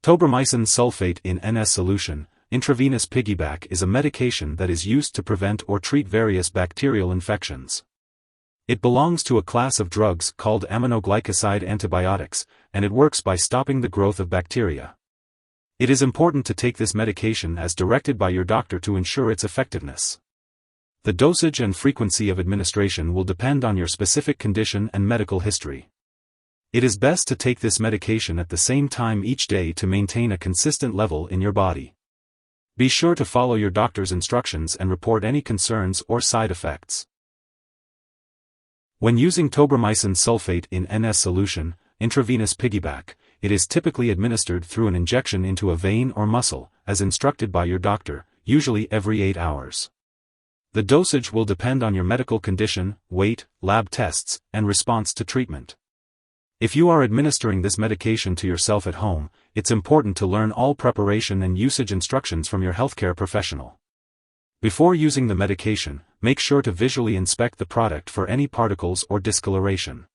Tobramycin sulfate in NS solution, intravenous piggyback is a medication that is used to prevent or treat various bacterial infections. It belongs to a class of drugs called aminoglycoside antibiotics, and it works by stopping the growth of bacteria. It is important to take this medication as directed by your doctor to ensure its effectiveness. The dosage and frequency of administration will depend on your specific condition and medical history. It is best to take this medication at the same time each day to maintain a consistent level in your body. Be sure to follow your doctor's instructions and report any concerns or side effects. When using tobramycin sulfate in NS solution, intravenous piggyback, it is typically administered through an injection into a vein or muscle, as instructed by your doctor, usually every 8 hours. The dosage will depend on your medical condition, weight, lab tests, and response to treatment. If you are administering this medication to yourself at home, it's important to learn all preparation and usage instructions from your healthcare professional. Before using the medication, make sure to visually inspect the product for any particles or discoloration.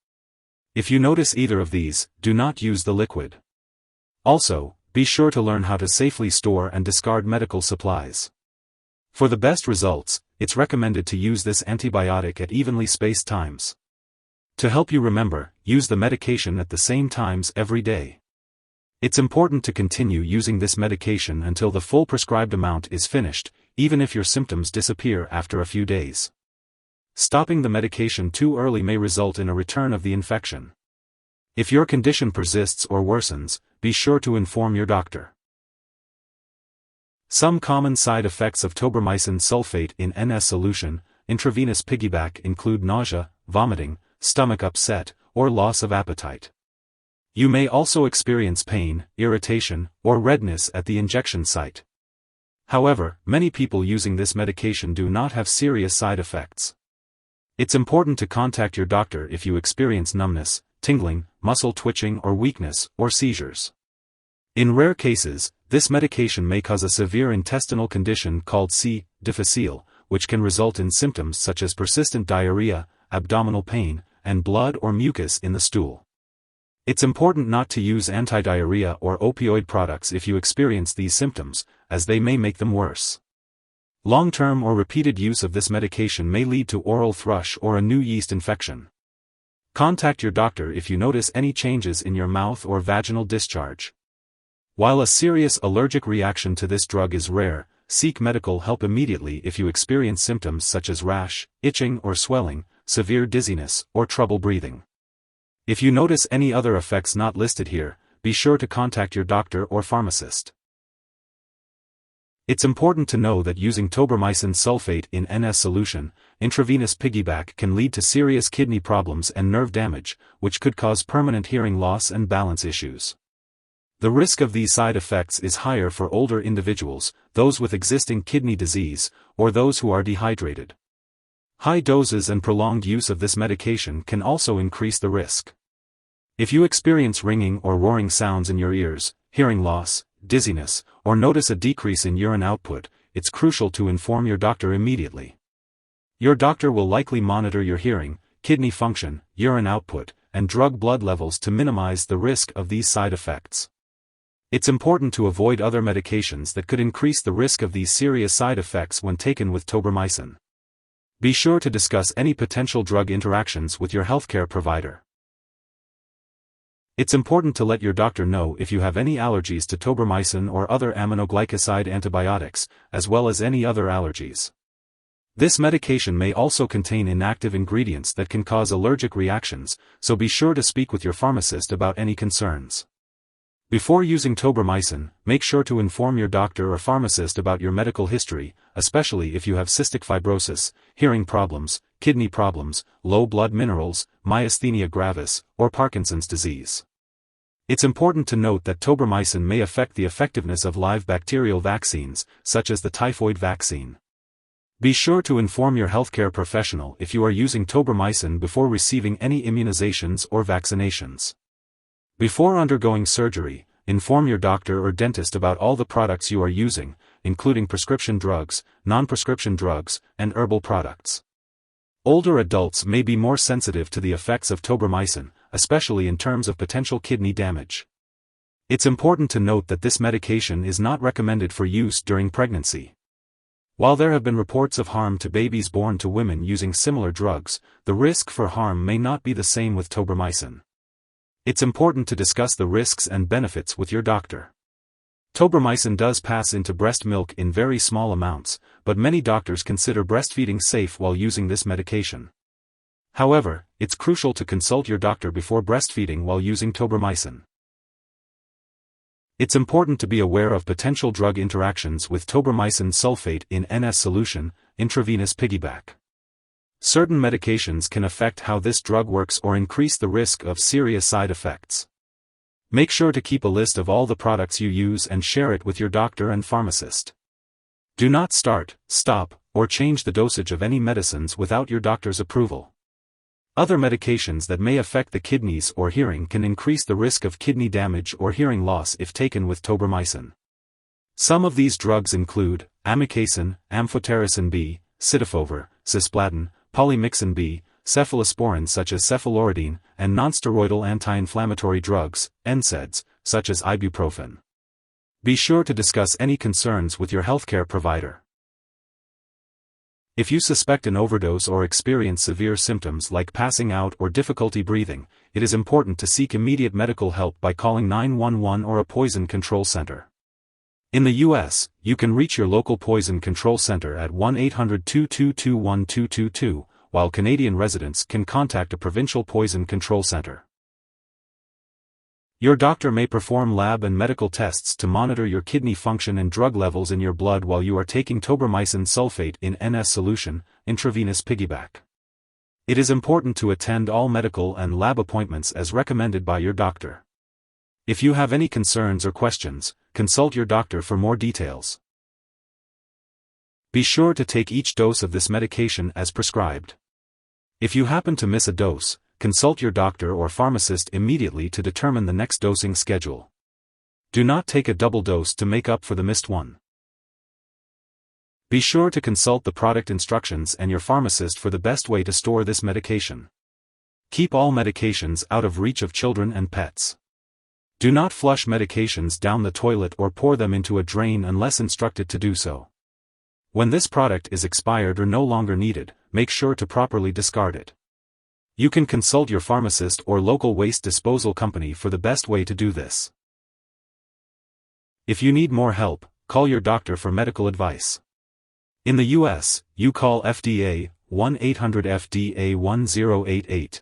If you notice either of these, do not use the liquid. Also, be sure to learn how to safely store and discard medical supplies. For the best results, it's recommended to use this antibiotic at evenly spaced times. To help you remember, use the medication at the same times every day. It's important to continue using this medication until the full prescribed amount is finished, even if your symptoms disappear after a few days. Stopping the medication too early may result in a return of the infection. If your condition persists or worsens, be sure to inform your doctor. Some common side effects of tobramycin sulfate in NS solution, intravenous piggyback include nausea, vomiting, stomach upset, or loss of appetite. You may also experience pain, irritation, or redness at the injection site. However, many people using this medication do not have serious side effects. It's important to contact your doctor if you experience numbness, tingling, muscle twitching or weakness, or seizures. In rare cases, this medication may cause a severe intestinal condition called C. difficile, which can result in symptoms such as persistent diarrhea, abdominal pain, and blood or mucus in the stool. It's important not to use anti-diarrhea or opioid products if you experience these symptoms, as they may make them worse. Long-term or repeated use of this medication may lead to oral thrush or a new yeast infection. Contact your doctor if you notice any changes in your mouth or vaginal discharge. While a serious allergic reaction to this drug is rare, seek medical help immediately if you experience symptoms such as rash, itching or swelling, severe dizziness, or trouble breathing. If you notice any other effects not listed here, be sure to contact your doctor or pharmacist. It's important to know that using tobramycin sulfate in NS solution, intravenous piggyback can lead to serious kidney problems and nerve damage, which could cause permanent hearing loss and balance issues. The risk of these side effects is higher for older individuals, those with existing kidney disease, or those who are dehydrated. High doses and prolonged use of this medication can also increase the risk. If you experience ringing or roaring sounds in your ears, hearing loss, dizziness, or notice a decrease in urine output, it's crucial to inform your doctor immediately. Your doctor will likely monitor your hearing, kidney function, urine output, and drug blood levels to minimize the risk of these side effects. It's important to avoid other medications that could increase the risk of these serious side effects when taken with tobramycin. Be sure to discuss any potential drug interactions with your healthcare provider. It's important to let your doctor know if you have any allergies to tobramycin or other aminoglycoside antibiotics, as well as any other allergies. This medication may also contain inactive ingredients that can cause allergic reactions, so be sure to speak with your pharmacist about any concerns. Before using tobramycin, make sure to inform your doctor or pharmacist about your medical history, especially if you have cystic fibrosis, hearing problems, kidney problems, low blood minerals, myasthenia gravis, or Parkinson's disease. It's important to note that tobramycin may affect the effectiveness of live bacterial vaccines, such as the typhoid vaccine. Be sure to inform your healthcare professional if you are using tobramycin before receiving any immunizations or vaccinations. Before undergoing surgery, inform your doctor or dentist about all the products you are using, including prescription drugs, non-prescription drugs, and herbal products. Older adults may be more sensitive to the effects of tobramycin, especially in terms of potential kidney damage. It's important to note that this medication is not recommended for use during pregnancy. While there have been reports of harm to babies born to women using similar drugs, the risk for harm may not be the same with tobramycin. It's important to discuss the risks and benefits with your doctor. Tobramycin does pass into breast milk in very small amounts, but many doctors consider breastfeeding safe while using this medication. However, it's crucial to consult your doctor before breastfeeding while using tobramycin. It's important to be aware of potential drug interactions with tobramycin sulfate in NS solution, intravenous piggyback. Certain medications can affect how this drug works or increase the risk of serious side effects. Make sure to keep a list of all the products you use and share it with your doctor and pharmacist. Do not start, stop, or change the dosage of any medicines without your doctor's approval. Other medications that may affect the kidneys or hearing can increase the risk of kidney damage or hearing loss if taken with tobramycin. Some of these drugs include amikacin, amphotericin B, cidofovir, cisplatin, polymyxin B, cephalosporins such as cephaloridine, and nonsteroidal anti-inflammatory drugs, NSAIDs, such as ibuprofen. Be sure to discuss any concerns with your healthcare provider. If you suspect an overdose or experience severe symptoms like passing out or difficulty breathing, it is important to seek immediate medical help by calling 911 or a poison control center. In the U.S., you can reach your local poison control center at 1-800-222-1222, while Canadian residents can contact a provincial poison control center. Your doctor may perform lab and medical tests to monitor your kidney function and drug levels in your blood while you are taking tobramycin sulfate in NS solution, intravenous piggyback. It is important to attend all medical and lab appointments as recommended by your doctor. If you have any concerns or questions, consult your doctor for more details. Be sure to take each dose of this medication as prescribed. If you happen to miss a dose, consult your doctor or pharmacist immediately to determine the next dosing schedule. Do not take a double dose to make up for the missed one. Be sure to consult the product instructions and your pharmacist for the best way to store this medication. Keep all medications out of reach of children and pets. Do not flush medications down the toilet or pour them into a drain unless instructed to do so. When this product is expired or no longer needed, make sure to properly discard it. You can consult your pharmacist or local waste disposal company for the best way to do this. If you need more help, call your doctor for medical advice. In the U.S., you call FDA, 1-800-FDA-1088.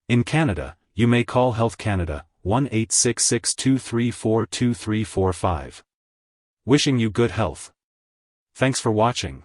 In Canada, you may call Health Canada, 1-866-234-2345. Wishing you good health. Thanks for watching.